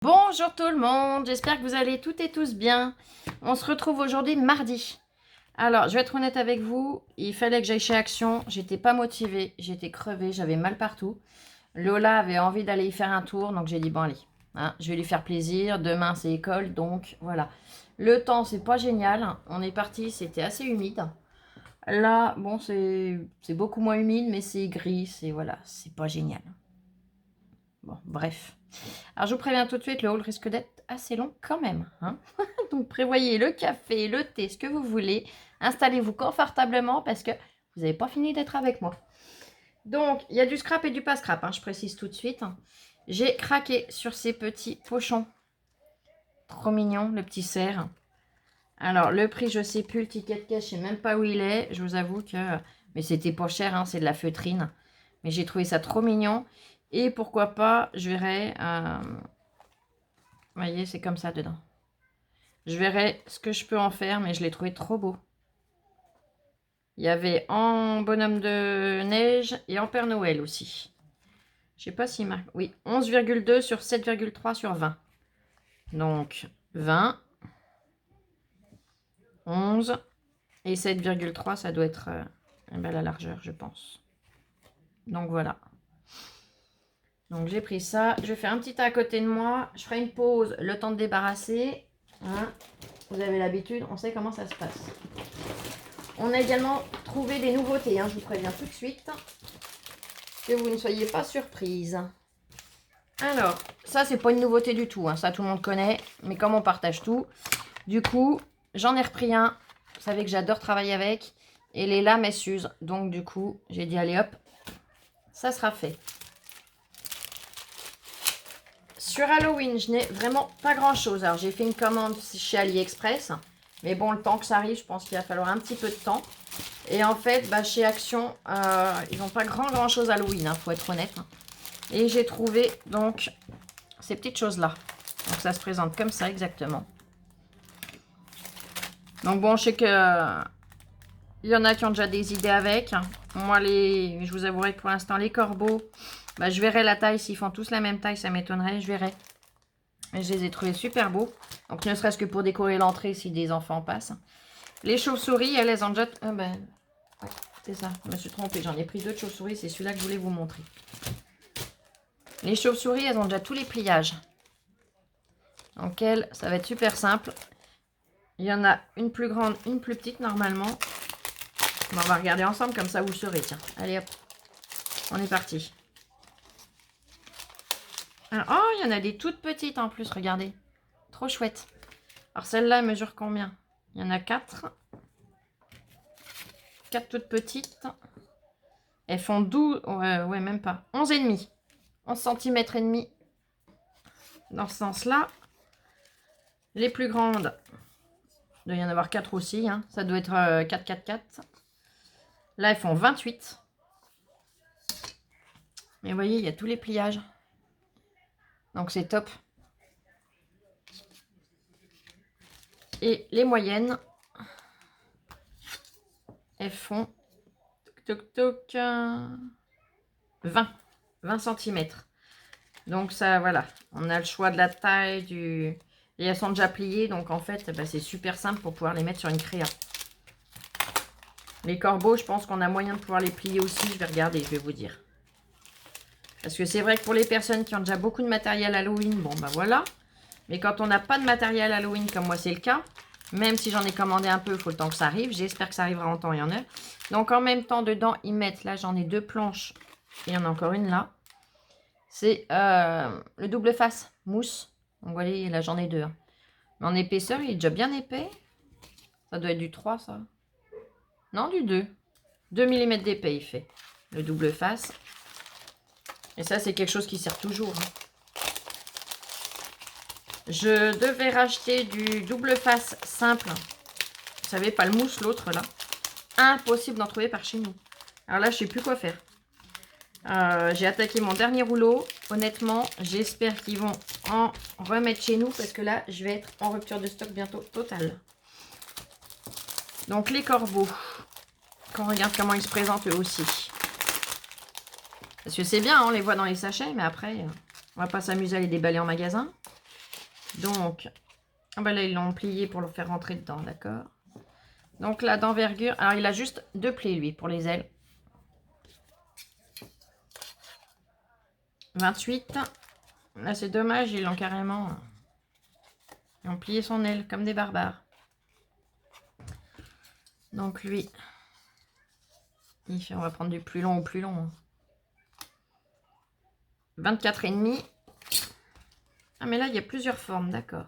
Bonjour tout le monde, j'espère que vous allez toutes et tous bien. On se retrouve aujourd'hui mardi. Alors, je vais être honnête avec vous, il fallait que j'aille chez Action, j'étais pas motivée, j'étais crevée, j'avais mal partout. Lola avait envie d'aller y faire un tour, donc j'ai dit bon allez, hein, je vais lui faire plaisir, demain c'est école, donc voilà. Le temps c'est pas génial, on est parti, c'était assez humide. Là, bon c'est beaucoup moins humide, mais c'est gris, c'est voilà, c'est pas génial. Bon, bref. Alors, je vous préviens tout de suite, le haul risque d'être assez long quand même, hein. Donc, prévoyez le café, le thé, ce que vous voulez. Installez-vous confortablement parce que vous n'avez pas fini d'être avec moi. Donc, il y a du scrap et du pas scrap, hein, je précise tout de suite. J'ai craqué sur ces petits pochons. Trop mignon, le petit cerf. Alors, le prix, je sais plus, le ticket de caisse, je sais même pas où il est. Je vous avoue que... Mais c'était pas cher, hein, c'est de la feutrine. Mais j'ai trouvé ça trop mignon. Et pourquoi pas, je verrai... Vous voyez, c'est comme ça dedans. Je verrai ce que je peux en faire, mais je l'ai trouvé trop beau. Il y avait en bonhomme de neige et en Père Noël aussi. Je sais pas s'il marque... Oui, 11,2 sur 7,3 sur 20. Donc, 20, 11 et 7,3, ça doit être la largeur, je pense. Donc, voilà. Donc, j'ai pris ça. Je vais faire un petit tas à côté de moi. Je ferai une pause, le temps de débarrasser. Hein. Vous avez l'habitude, on sait comment ça se passe. On a également trouvé des nouveautés, hein, je vous préviens tout de suite, que vous ne soyez pas surprise. Alors, ça c'est pas une nouveauté du tout, hein, ça tout le monde connaît, mais comme on partage tout, du coup, j'en ai repris un. Vous savez que j'adore travailler avec, et les lames elles s'usent, donc du coup, j'ai dit allez hop, ça sera fait. Sur Halloween, je n'ai vraiment pas grand chose. Alors, j'ai fait une commande chez AliExpress. Mais bon, le temps que ça arrive, je pense qu'il va falloir un petit peu de temps. Et en fait, chez Action, ils n'ont pas grand chose Halloween, hein, faut être honnête. Et j'ai trouvé donc ces petites choses-là. Donc, ça se présente comme ça exactement. Donc bon, je sais que il y en a qui ont déjà des idées avec. Moi, je vous avouerai que pour l'instant, les corbeaux, je verrai la taille. S'ils font tous la même taille, ça m'étonnerait. Je verrai. Et je les ai trouvés super beaux. Donc, ne serait-ce que pour décorer l'entrée si des enfants passent. Les chauves-souris, elles ont déjà... ouais, c'est ça. Je me suis trompée. J'en ai pris deux de chauves-souris. C'est celui-là que je voulais vous montrer. Les chauves-souris, elles ont déjà tous les pliages. Donc, elles, ça va être super simple. Il y en a une plus grande, une plus petite normalement. On va regarder ensemble, comme ça vous saurez. Tiens, allez hop. On est parti. Alors, oh, il y en a des toutes petites en plus, regardez. Trop chouette. Alors, celle-là, elle mesure combien? Il y en a 4. 4 toutes petites. Elles font 12, ouais, même pas. 11,5. 11 cm et demi. Dans ce sens-là. Les plus grandes, il doit y en avoir 4 aussi. Hein. Ça doit être 4, 4, 4. Là, elles font 28. Mais vous voyez, il y a tous les pliages. Donc, c'est top. Et les moyennes, elles font 20 cm. Donc, ça, voilà. On a le choix de la taille, et elles sont déjà pliées. Donc, en fait, c'est super simple pour pouvoir les mettre sur une créa. Les corbeaux, je pense qu'on a moyen de pouvoir les plier aussi. Je vais regarder, je vais vous dire. Parce que c'est vrai que pour les personnes qui ont déjà beaucoup de matériel Halloween, bon, voilà. Mais quand on n'a pas de matériel Halloween, comme moi c'est le cas, même si j'en ai commandé un peu, il faut le temps que ça arrive. J'espère que ça arrivera en temps et en heure. Donc, en même temps, dedans, ils mettent, là, j'en ai 2 planches. Et il y en a encore une là. C'est le double face mousse. Donc, vous voyez, là, j'en ai 2. Hein. Mais en épaisseur, il est déjà bien épais. Ça doit être du 3, ça. Non, du 2. 2 mm d'épais, il fait. Le double face. Et ça, c'est quelque chose qui sert toujours. Hein. Je devais racheter du double face simple. Vous savez, pas le mousse, l'autre, là. Impossible d'en trouver par chez nous. Alors là, je sais plus quoi faire. J'ai attaqué mon dernier rouleau. Honnêtement, j'espère qu'ils vont en remettre chez nous. Parce que là, je vais être en rupture de stock bientôt totale. Donc, les corbeaux. Qu'on regarde comment ils se présentent eux aussi. Parce que c'est bien, on les voit dans les sachets. Mais après, on va pas s'amuser à les déballer en magasin. Donc, ah bah là, ils l'ont plié pour le faire rentrer dedans, d'accord. Donc là, d'envergure, alors il a juste 2 plis, lui, pour les ailes. 28. Là, c'est dommage, ils l'ont carrément... Ils ont plié son aile, comme des barbares. Donc lui, il fait, on va prendre du plus long au plus long. 24,5. Ah, mais là, il y a plusieurs formes, d'accord.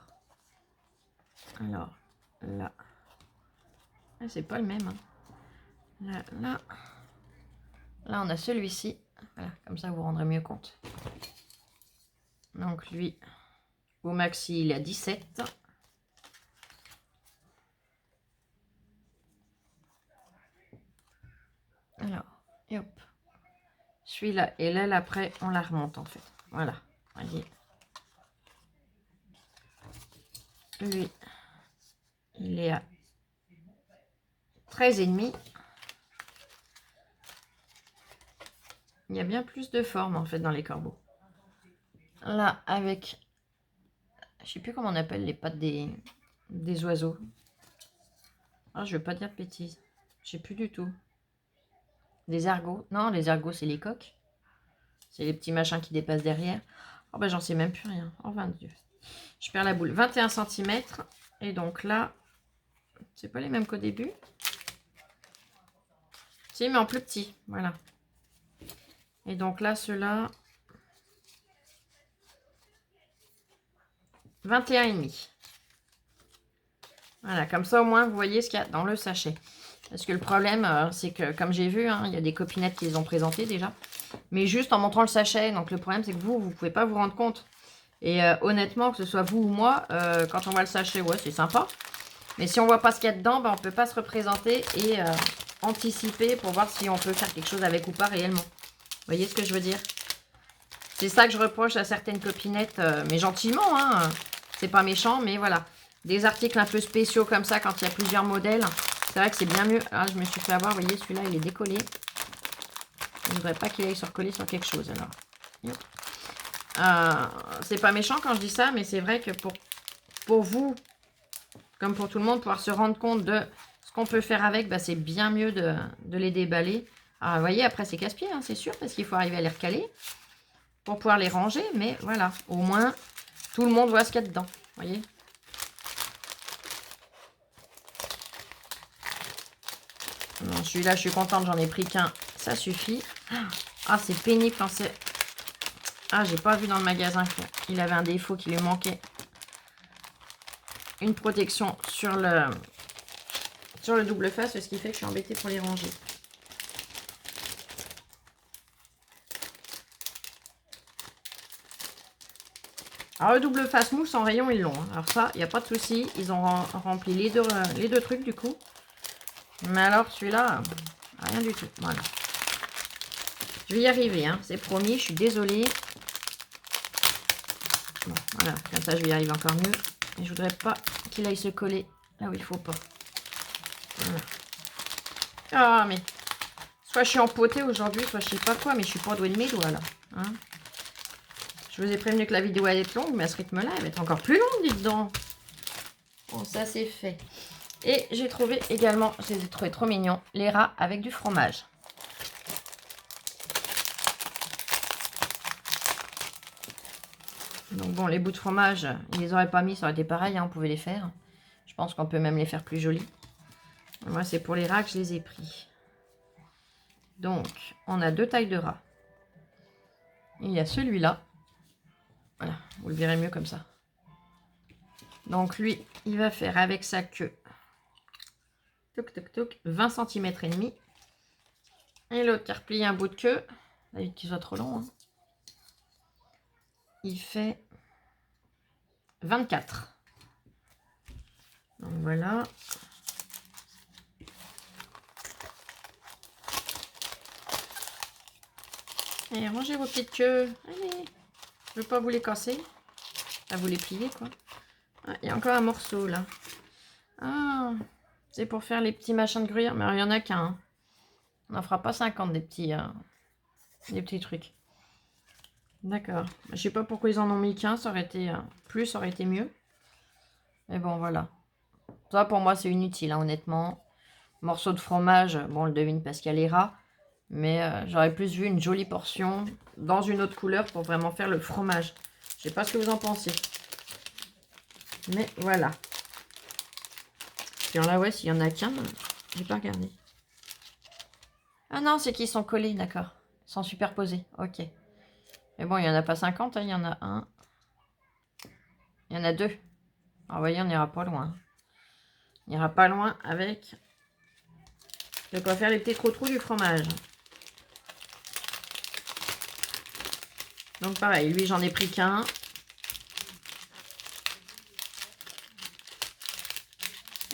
Alors, là. Ah, c'est pas le même. Hein. Là, là. Là, on a celui-ci. Voilà, comme ça, vous vous rendrez mieux compte. Donc, lui, au maxi, il est à 17. Alors, et hop. Celui-là et l'aile, après, on la remonte, en fait. Voilà, voyez. Lui, il est à 13,5. Il y a bien plus de formes, en fait, dans les corbeaux. Là, avec... Je sais plus comment on appelle les pattes des oiseaux. Ah, je veux pas dire de bêtises. Je sais plus du tout. Des ergots. Non, les ergots, c'est les coques. C'est les petits machins qui dépassent derrière. Oh, bah, j'en sais même plus rien. Oh, 22. Je perds la boule. 21 cm. Et donc là, c'est pas les mêmes qu'au début. Si, mais en plus petit. Voilà. Et donc là, ceux-là... 21,5. Voilà, comme ça, au moins, vous voyez ce qu'il y a dans le sachet. Parce que le problème, c'est que, comme j'ai vu, hein, il y a des copinettes qui les ont présentées déjà. Mais juste en montrant le sachet. Donc, le problème, c'est que vous ne pouvez pas vous rendre compte. Et honnêtement, que ce soit vous ou moi, quand on voit le sachet, ouais, c'est sympa. Mais si on voit pas ce qu'il y a dedans, on ne peut pas se représenter et anticiper pour voir si on peut faire quelque chose avec ou pas réellement. Vous voyez ce que je veux dire? C'est ça que je reproche à certaines copinettes, mais gentiment, hein. C'est pas méchant, mais voilà. Des articles un peu spéciaux comme ça, quand il y a plusieurs modèles, c'est vrai que c'est bien mieux. Ah, je me suis fait avoir, vous voyez, celui-là, il est décollé. Je ne voudrais pas qu'il aille se recoller sur quelque chose, alors. C'est pas méchant quand je dis ça, mais c'est vrai que pour vous, comme pour tout le monde, pouvoir se rendre compte de ce qu'on peut faire avec, bah, c'est bien mieux de les déballer. Alors, vous voyez, après, c'est casse-pied, hein, c'est sûr, parce qu'il faut arriver à les recaler pour pouvoir les ranger, mais voilà, au moins, tout le monde voit ce qu'il y a dedans, vous voyez. Celui-là, je suis contente, j'en ai pris qu'un, ça suffit. Ah, c'est pénible quand c'est... Ah, j'ai pas vu dans le magasin qu'il avait un défaut, qu'il lui manquait une protection sur le double face, ce qui fait que je suis embêtée pour les ranger. Alors, le double face mousse en rayon, ils l'ont. Alors ça, il n'y a pas de souci. Ils ont rempli les deux trucs, du coup. Mais alors, celui-là, rien du tout. Voilà. Je vais y arriver, hein. C'est promis. Je suis désolée. Bon, voilà. Comme ça, je vais y arriver encore mieux. Et je voudrais pas qu'il aille se coller là où il faut pas. Voilà. Ah, mais... Soit je suis empotée aujourd'hui, soit je sais pas quoi. Mais je suis pas douée de mes doigts, là. Hein. Je vous ai prévenu que la vidéo allait être longue, mais à ce rythme-là, elle va être encore plus longue, dites donc. Bon, ça c'est fait. Et j'ai trouvé également, je les ai trouvés trop mignons, les rats avec du fromage. Donc bon, les bouts de fromage, ils les auraient pas mis, ça aurait été pareil, hein, on pouvait les faire. Je pense qu'on peut même les faire plus jolis. Moi, c'est pour les rats que je les ai pris. Donc, on a 2 tailles de rats. Il y a celui-là. Voilà, vous le verrez mieux comme ça. Donc lui, il va faire avec sa queue, toc toc toc, 20 cm et demi. Et l'autre qui replie un bout de queue, évite qu'il soit trop long, hein. Il fait 24. Donc voilà. Allez, rangez vos petites queues. Allez, je ne veux pas vous les casser. À vous les plier, quoi. Ah, il y a encore un morceau, là. Ah, c'est pour faire les petits machins de gruyère. Mais il n'y en a qu'un. Hein. On n'en fera pas 50 des petits trucs. D'accord. Je sais pas pourquoi ils en ont mis qu'un. Ça aurait été plus, ça aurait été mieux. Mais bon, voilà. Ça, pour moi, c'est inutile, hein, honnêtement. Morceau de fromage, bon, on le devine parce qu'il y a les rats. Mais j'aurais plus vu une jolie portion dans une autre couleur pour vraiment faire le fromage. Je sais pas ce que vous en pensez. Mais voilà. Puis là, ouais, s'il y en a qu'un, j'ai pas regardé. Ah non, c'est qu'ils sont collés, d'accord. Ils sont superposés, ok. Mais bon, il n'y en a pas 50, hein, il y en a un. Il y en a deux. Alors, vous voyez, on n'ira pas loin. On n'ira pas loin avec de quoi faire les petits trous du fromage. Donc pareil, lui, j'en ai pris qu'un.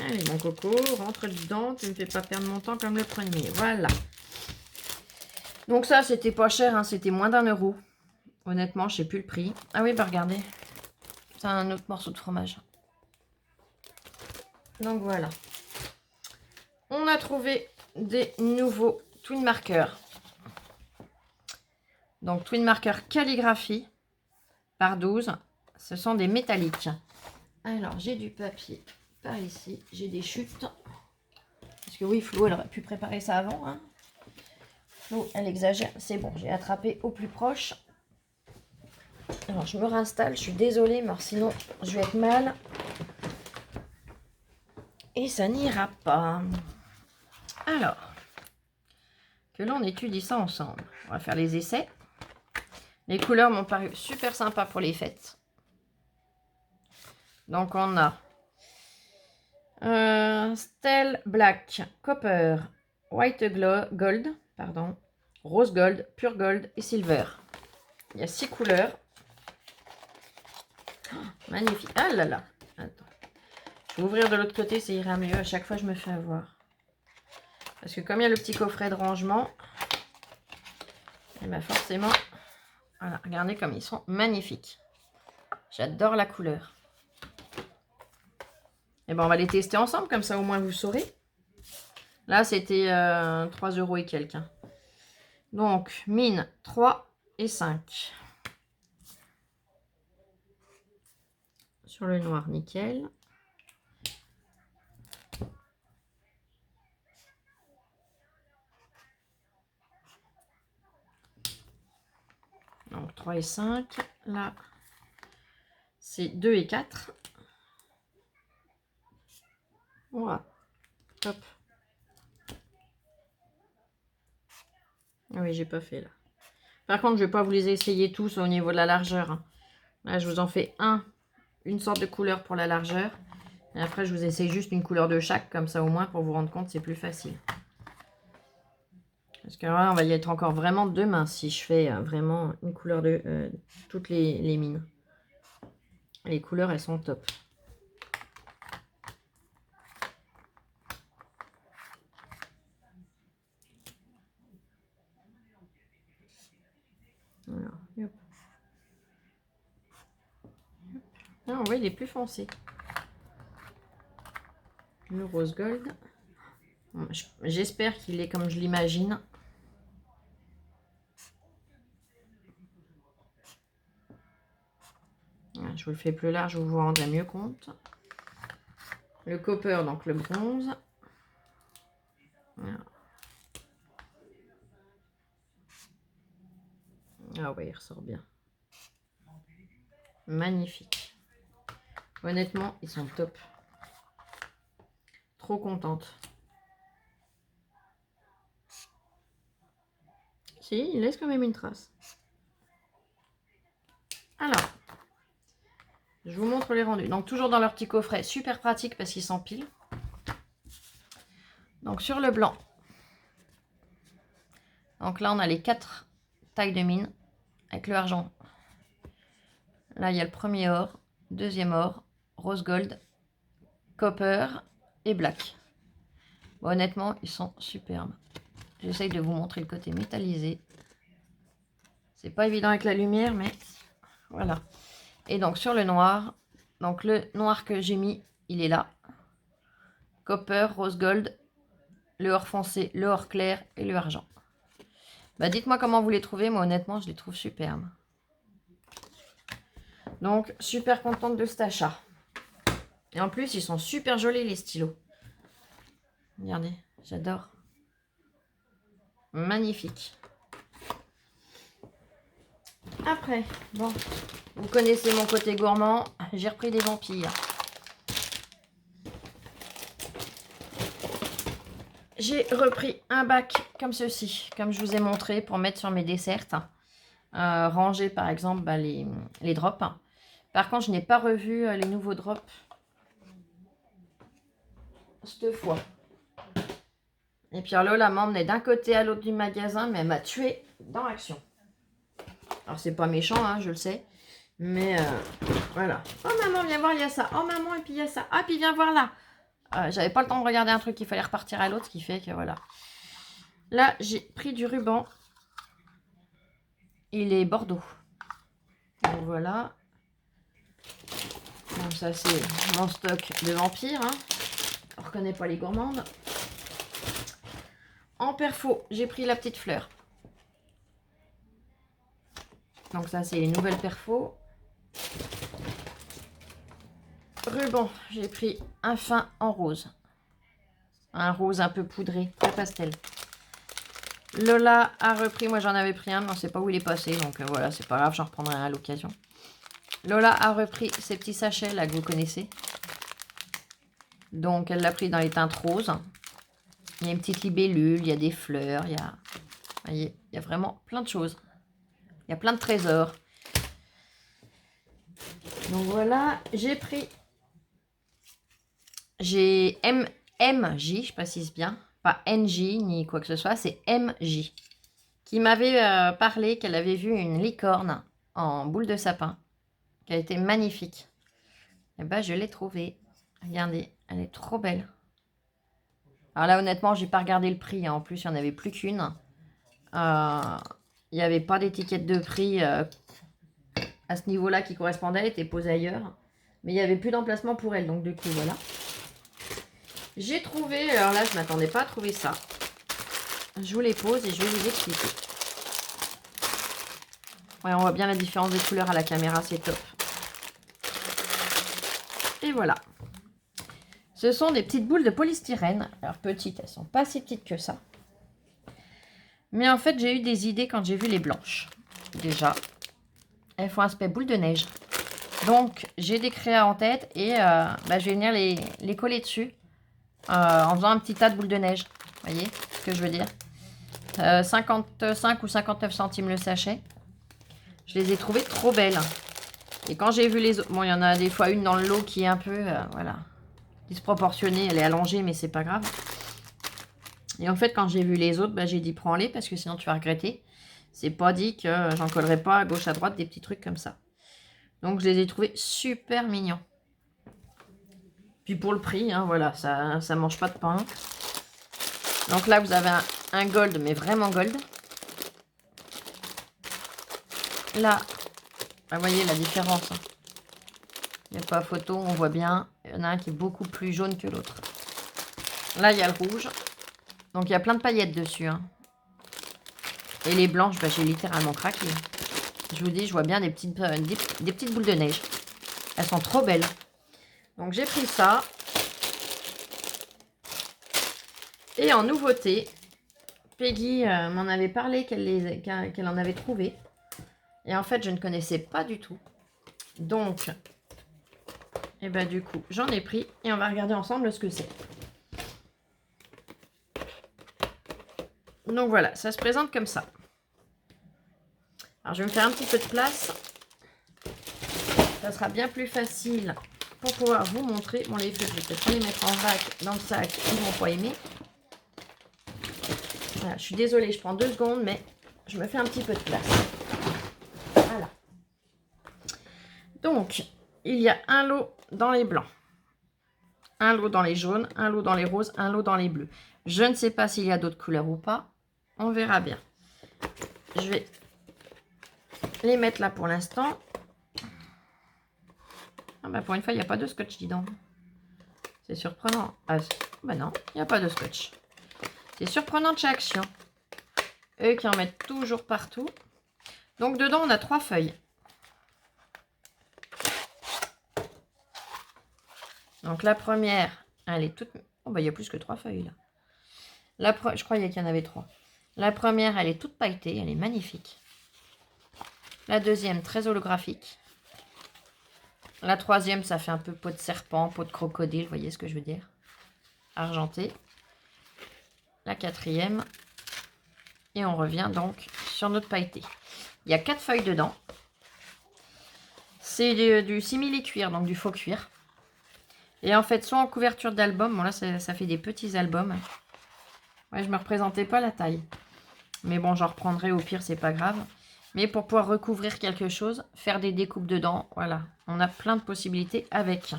Allez, mon coco, rentre dedans. Tu ne me fais pas perdre mon temps comme le premier. Voilà. Donc ça, c'était pas cher, hein, c'était moins d'1 €. Honnêtement, je sais plus le prix. Ah oui, bah regardez. C'est un autre morceau de fromage. Donc voilà. On a trouvé des nouveaux twin markers. Donc twin marker calligraphie par 12. Ce sont des métalliques. Alors, j'ai du papier par ici. J'ai des chutes. Parce que oui, Flo, elle aurait pu préparer ça avant. Hein. Flo, elle exagère. C'est bon, j'ai attrapé au plus proche. Alors, je me réinstalle. Je suis désolée, mais sinon, je vais être mal. Et ça n'ira pas. Alors, que l'on étudie ça ensemble. On va faire les essais. Les couleurs m'ont paru super sympas pour les fêtes. Donc, on a Steel Black, Copper, White Gold, pardon, Rose Gold, Pure Gold et Silver. Il y a 6 couleurs. Oh, magnifique. Ah là là. Attends. Je vais ouvrir de l'autre côté, ça ira mieux. À chaque fois, je me fais avoir. Parce que comme il y a le petit coffret de rangement, et bien forcément, voilà, regardez comme ils sont magnifiques. J'adore la couleur. Et ben on va les tester ensemble, comme ça au moins vous saurez. Là, c'était 3 € et quelques. Hein. Donc, mine 3 et 5. Sur le noir, nickel. Donc, 3 et 5. Là, c'est 2 et 4. Voilà. Top. Ah oui, j'ai pas fait là. Par contre, je vais pas vous les essayer tous au niveau de la largeur. Hein. Là, je vous en fais une sorte de couleur pour la largeur. Et après, je vous essaye juste une couleur de chaque, comme ça au moins, pour vous rendre compte, c'est plus facile. Parce que là, on va y être encore vraiment demain si je fais vraiment une couleur de toutes les mines. Les couleurs, elles sont top. Alors, hop. Ah, on voit, il est plus foncé. Le rose gold. Bon, j'espère qu'il est comme je l'imagine. Je vous le fais plus large, vous vous rendrez mieux compte. Le copper, donc le bronze. Voilà. Ah ouais, il ressort bien. Magnifique. Honnêtement, ils sont top. Trop contente. Si, il laisse quand même une trace. Alors, je vous montre les rendus. Donc, toujours dans leur petit coffret. Super pratique parce qu'ils s'empilent. Donc, sur le blanc. Donc là, on a les 4 tailles de mine avec le argent. Là, il y a le premier or, deuxième or, rose gold, copper et black. Bon, honnêtement, ils sont superbes. J'essaye de vous montrer le côté métallisé. C'est pas évident avec la lumière, mais voilà. Et donc, sur le noir, donc le noir que j'ai mis, il est là. Copper, rose gold, le or foncé, le or clair et le argent. Bah, dites-moi comment vous les trouvez. Moi, honnêtement, je les trouve superbes. Donc, super contente de cet achat. Et en plus, ils sont super jolis, les stylos. Regardez, j'adore. Magnifique. Après, bon, vous connaissez mon côté gourmand. J'ai repris des vampires. J'ai repris un bac comme ceci, comme je vous ai montré, pour mettre sur mes desserts. Ranger, par exemple, bah, les drops. Par contre, je n'ai pas revu les nouveaux drops cette fois. Et puis Lola m'a emmené d'un côté à l'autre du magasin, mais elle m'a tué dans l'action. Alors, c'est pas méchant, hein, je le sais. Mais voilà. Oh maman, viens voir, il y a ça. Oh maman, et puis il y a ça. Ah, puis viens voir là. J'avais pas le temps de regarder un truc, il fallait repartir à l'autre, ce qui fait que voilà. Là, j'ai pris du ruban. Il est Bordeaux. Donc voilà. Donc ça, c'est mon stock de vampires. Hein. On reconnaît pas les gourmandes. En perfo, j'ai pris la petite fleur. Donc ça, c'est les nouvelles perfos. Ruban, j'ai pris un fin en rose. Un rose un peu poudré, très pastel. Lola a repris, moi j'en avais pris un, mais on ne sait pas où il est passé. Donc voilà, c'est pas grave, j'en reprendrai un à l'occasion. Lola a repris ces petits sachets là que vous connaissez. Donc elle l'a pris dans les teintes roses. Il y a une petite libellule, il y a des fleurs, il y a... Vous voyez, il y a vraiment plein de choses. Il y a plein de trésors. Donc voilà, j'ai pris... J'ai MJ, je précise bien. Pas NJ ni quoi que ce soit, c'est MJ. Qui m'avait parlé qu'elle avait vu une licorne en boule de sapin. Qui a été magnifique. Et ben je l'ai trouvée. Regardez, elle est trop belle. Alors là, honnêtement, j'ai pas regardé le prix. Hein. En plus, il n'y en avait plus qu'une. Il n'y avait pas d'étiquette de prix à ce niveau-là qui correspondait. Elle était posée ailleurs. Mais il n'y avait plus d'emplacement pour elle. Donc, du coup, voilà. J'ai trouvé... Alors là, je ne m'attendais pas à trouver ça. Je vous les pose et je vais vous expliquer. Ouais, on voit bien la différence des couleurs à la caméra. C'est top. Et voilà. Ce sont des petites boules de polystyrène. Alors, petites, elles ne sont pas si petites que ça. Mais en fait, j'ai eu des idées quand j'ai vu les blanches. Déjà, elles font aspect boule de neige. Donc, j'ai des créas en tête et je vais venir les coller dessus en faisant un petit tas de boules de neige. Vous voyez ce que je veux dire 55 ou 59 centimes le sachet. Je les ai trouvées trop belles. Et quand j'ai vu les autres... Bon, il y en a des fois une dans le lot qui est un peu... voilà, disproportionnée. Elle est allongée, mais c'est pas grave. Et en fait, quand j'ai vu les autres, j'ai dit prends-les parce que sinon tu vas regretter. C'est pas dit que j'en collerai pas à gauche à droite des petits trucs comme ça. Donc je les ai trouvés super mignons. Puis pour le prix, hein, voilà, ça mange pas de pain. Donc là, vous avez un gold, mais vraiment gold. Là, vous voyez la différence. Hein. Il n'y a pas photo, on voit bien. Il y en a un qui est beaucoup plus jaune que l'autre. Là, il y a le rouge. Donc il y a plein de paillettes dessus. Hein. Et les blanches, j'ai littéralement craqué. Je vous dis, je vois bien des petites boules de neige. Elles sont trop belles. Donc j'ai pris ça. Et en nouveauté, Peggy m'en avait parlé qu'elle en avait trouvé. Et en fait, je ne connaissais pas du tout. Donc, et du coup, j'en ai pris. Et on va regarder ensemble ce que c'est. Donc voilà, ça se présente comme ça. Alors, je vais me faire un petit peu de place. Ça sera bien plus facile pour pouvoir vous montrer. Bon, les feuilles, je vais peut-être les mettre en vrac dans le sac. Ils ne vont pas aimer. Voilà, je suis désolée, je prends 2 secondes, mais je me fais un petit peu de place. Voilà. Donc, il y a un lot dans les blancs, un lot dans les jaunes, un lot dans les roses, un lot dans les bleus. Je ne sais pas s'il y a d'autres couleurs ou pas. On verra bien. Je vais les mettre là pour l'instant. Ah pour une fois, il n'y a pas de scotch, dis donc. C'est surprenant. Ah, non, il n'y a pas de scotch. C'est surprenant de chez Action. Eux qui en mettent toujours partout. Donc, dedans, on a 3 feuilles. Donc la première, elle est toute... Oh bah il y a plus que 3 feuilles là. Je croyais qu'il y en avait 3. La première, elle est toute pailletée, elle est magnifique. La deuxième, très holographique. La troisième, ça fait un peu peau de serpent, peau de crocodile, vous voyez ce que je veux dire? Argenté. La quatrième. Et on revient donc sur notre pailleté. Il y a 4 feuilles dedans. C'est du simili-cuir, donc du faux cuir. Et en fait, soit en couverture d'album, bon là ça fait des petits albums. Ouais, je me représentais pas la taille. Mais bon, j'en reprendrai au pire, c'est pas grave. Mais pour pouvoir recouvrir quelque chose, faire des découpes dedans, voilà. On a plein de possibilités avec.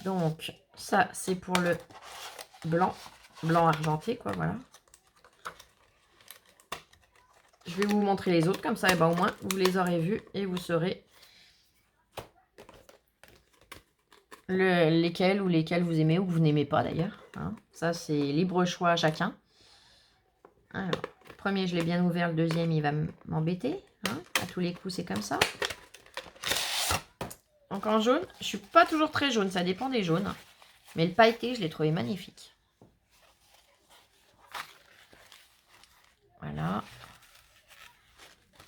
Donc, ça, c'est pour le blanc. Blanc argenté, quoi, voilà. Je vais vous montrer les autres, comme ça, et ben, au moins, vous les aurez vus et vous saurez lesquels vous aimez ou que vous n'aimez pas, d'ailleurs. Hein. Ça, c'est libre choix à chacun. Alors, le premier, je l'ai bien ouvert. Le deuxième, il va m'embêter. Hein. À tous les coups, c'est comme ça. Donc, en jaune, je suis pas toujours très jaune. Ça dépend des jaunes. Mais le pailleté, je l'ai trouvé magnifique. Voilà.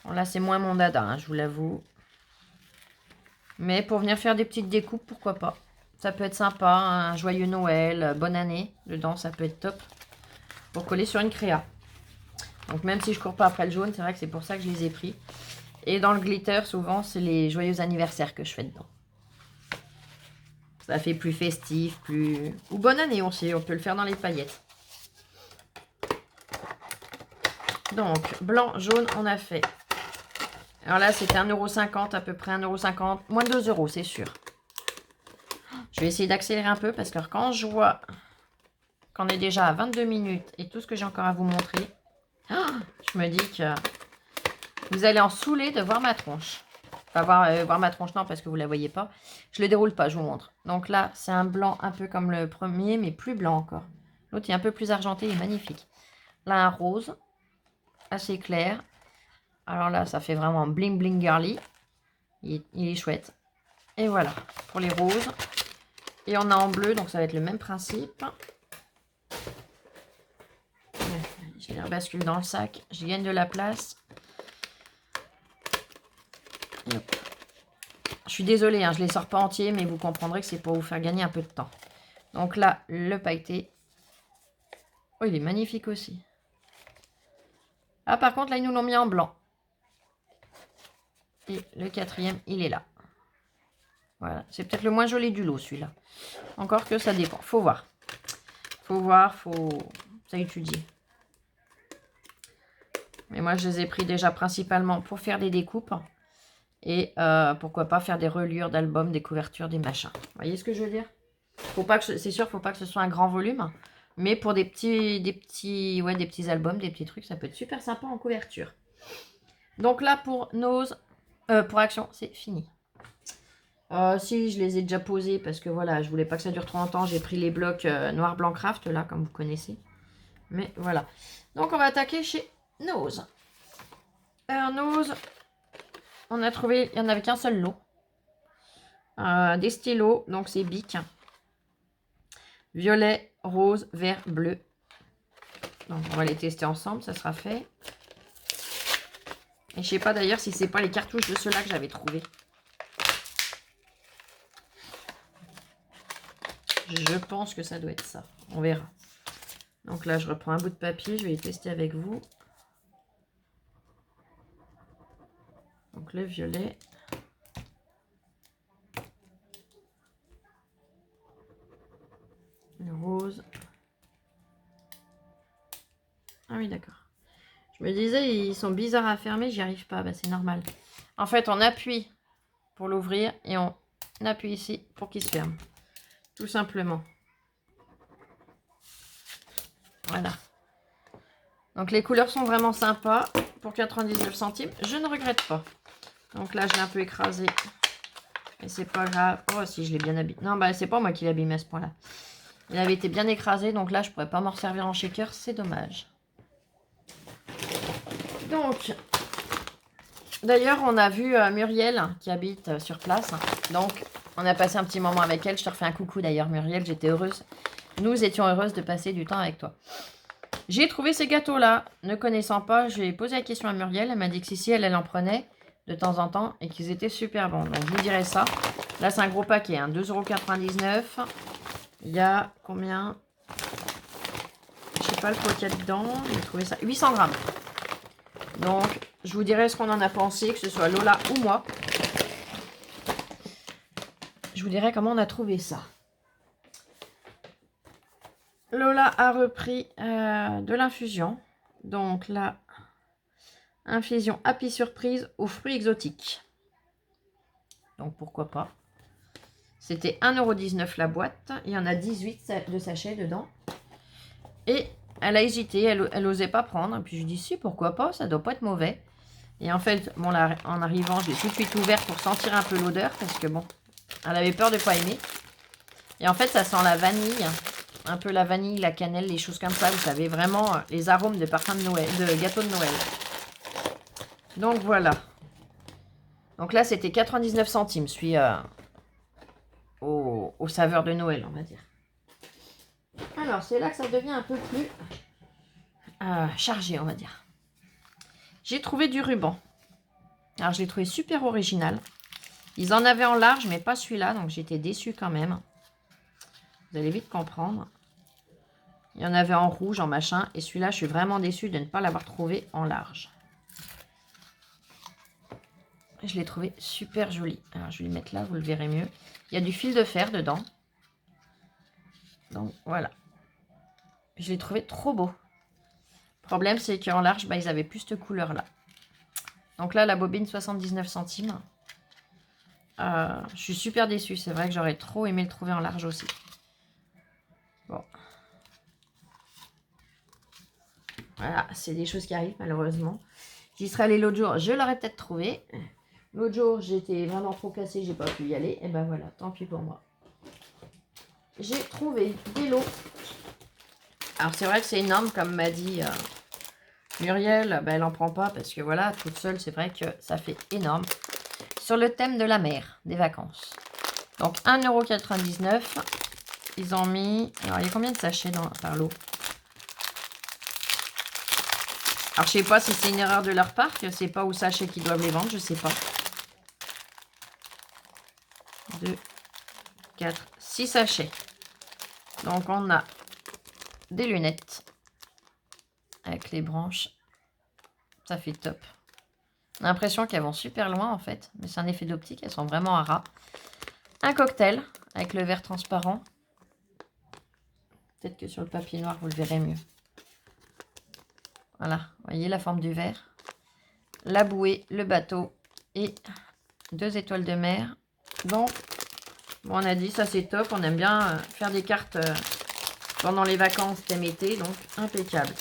Bon, là, c'est moins mon dada, hein, je vous l'avoue. Mais pour venir faire des petites découpes, pourquoi pas. Ça peut être sympa. Un joyeux Noël, bonne année. Dedans, ça peut être top. Pour coller sur une créa. Donc même si je cours pas après le jaune, c'est vrai que c'est pour ça que je les ai pris. Et dans le glitter, souvent, c'est les joyeux anniversaires que je fais dedans. Ça fait plus festif, plus... Ou bonne année aussi, on peut le faire dans les paillettes. Donc, blanc, jaune, on a fait. Alors là, c'était 1,50 € à peu près, 1,50 €. Moins de 2 €, c'est sûr. Je vais essayer d'accélérer un peu parce que quand je vois qu'on est déjà à 22 minutes et tout ce que j'ai encore à vous montrer, je me dis que vous allez en saouler de voir ma tronche. Enfin, voir ma tronche, non, parce que vous ne la voyez pas. Je ne le déroule pas, je vous montre. Donc là, c'est un blanc un peu comme le premier, mais plus blanc encore. L'autre est un peu plus argenté, il est magnifique. Là, un rose, assez clair. Alors là, ça fait vraiment bling bling girly. Il est chouette. Et voilà, pour les roses. Et on a en bleu, donc ça va être le même principe. Je les rebascule dans le sac. Je gagne de la place. Et hop. Je suis désolée, hein, je ne les sors pas entiers, mais vous comprendrez que c'est pour vous faire gagner un peu de temps. Donc là, le pailleté. Oh, il est magnifique aussi. Ah, par contre, là, ils nous l'ont mis en blanc. Et le quatrième, il est là. Voilà, c'est peut-être le moins joli du lot, celui-là. Encore que ça dépend. Faut voir. Faut voir, ça étudier. Mais moi, je les ai pris déjà principalement pour faire des découpes. Et pourquoi pas faire des reliures d'albums, des couvertures, des machins. Vous voyez ce que je veux dire? Faut pas que c'est sûr, faut pas que ce soit un grand volume. Mais pour des petits albums, des petits trucs, ça peut être super sympa en couverture. Donc là, pour Nose, pour Action, c'est fini. Si, je les ai déjà posés parce que voilà, je voulais pas que ça dure trop longtemps. J'ai pris les blocs noir, blanc, craft, là, comme vous connaissez. Mais voilà. Donc, on va attaquer chez Nose. Alors, Nose, on a trouvé, il n'y en avait qu'un seul lot. Des stylos, donc c'est Bic. Violet, rose, vert, bleu. Donc, on va les tester ensemble, ça sera fait. Et je sais pas d'ailleurs si c'est pas les cartouches de ceux-là que j'avais trouvé. Je pense que ça doit être ça. On verra. Donc là, je reprends un bout de papier. Je vais les tester avec vous. Donc le violet. Le rose. Ah oui, d'accord. Je me disais, ils sont bizarres à fermer. J'y arrive pas. Bah, c'est normal. En fait, on appuie pour l'ouvrir et on appuie ici pour qu'il se ferme. Tout simplement. Voilà. Donc les couleurs sont vraiment sympas. Pour 99 centimes, je ne regrette pas. Donc là, je l'ai un peu écrasé. Et c'est pas grave. Oh, si, je l'ai bien abîmé. Non, bah, c'est pas moi qui l'ai abîmé à ce point-là. Il avait été bien écrasé. Donc là, je pourrais pas m'en servir en shaker. C'est dommage. Donc, d'ailleurs, on a vu Muriel qui habite sur place. Donc, On a passé un petit moment avec elle. Je te refais un coucou d'ailleurs, Muriel. J'étais heureuse. Nous étions heureuses de passer du temps avec toi. J'ai trouvé ces gâteaux-là. Ne connaissant pas, j'ai posé la question à Muriel. Elle m'a dit que si elle en prenait de temps en temps et qu'ils étaient super bons. Donc, je vous dirais ça. Là, c'est un gros paquet. Hein, 2,99 €. Il y a combien? Je sais pas le poids qu'il y a dedans. J'ai trouvé ça. 800 grammes. Donc, je vous dirai ce qu'on en a pensé, que ce soit Lola ou moi. Je vous dirai comment on a trouvé ça. Lola a repris de l'infusion. Donc là, infusion Happy Surprise aux fruits exotiques. Donc pourquoi pas. C'était 1,19 € la boîte. Il y en a 18 de sachets dedans. Et elle a hésité, elle osait pas prendre. Et puis je dis si, pourquoi pas, ça doit pas être mauvais. Et en fait, bon là, en arrivant, j'ai tout de suite ouvert pour sentir un peu l'odeur. Parce que bon, elle avait peur de pas aimer. Et en fait, ça sent la vanille. Un peu la vanille, la cannelle, les choses comme ça. Vous savez, vraiment les arômes de parfum de Noël, de gâteau de Noël. Donc voilà. Donc là, c'était 99 centimes. Je suis aux saveurs de Noël, on va dire. Alors, c'est là que ça devient un peu plus chargé, on va dire. J'ai trouvé du ruban. Alors, je l'ai trouvé super original. Ils en avaient en large, mais pas celui-là. Donc, j'étais déçue quand même. Vous allez vite comprendre. Il y en avait en rouge, en machin. Et celui-là, je suis vraiment déçue de ne pas l'avoir trouvé en large. Je l'ai trouvé super joli. Alors, je vais le mettre là, vous le verrez mieux. Il y a du fil de fer dedans. Donc, voilà. Je l'ai trouvé trop beau. Le problème, c'est qu'en large, ils avaient plus cette couleur-là. Donc là, la bobine, 79 centimes. Je suis super déçue. C'est vrai que j'aurais trop aimé le trouver en large aussi. Bon. Voilà, c'est des choses qui arrivent, malheureusement. J'y serais allée l'autre jour, je l'aurais peut-être trouvé. L'autre jour, j'étais vraiment trop cassée, j'ai pas pu y aller. Et ben voilà, tant pis pour moi. J'ai trouvé des lots. Alors c'est vrai que c'est énorme, comme m'a dit Muriel. Elle en prend pas parce que voilà, toute seule, c'est vrai que ça fait énorme. Sur le thème de la mer, des vacances. Donc 1,99 €. Ils ont mis... Alors il y a combien de sachets par lot? Alors je sais pas si c'est une erreur de leur part, que c'est pas au sachet qu'ils doivent les vendre, je sais pas. 2, 4, 6 sachets. Donc on a des lunettes avec les branches. Ça fait top. On a l'impression qu'elles vont super loin en fait, mais c'est un effet d'optique, elles sont vraiment à ras. Un cocktail avec le verre transparent. Peut-être que sur le papier noir vous le verrez mieux. Voilà, vous voyez la forme du verre. La bouée, le bateau et 2 étoiles de mer. Donc, bon, on a dit ça c'est top. On aime bien faire des cartes pendant les vacances thème été, donc impeccable.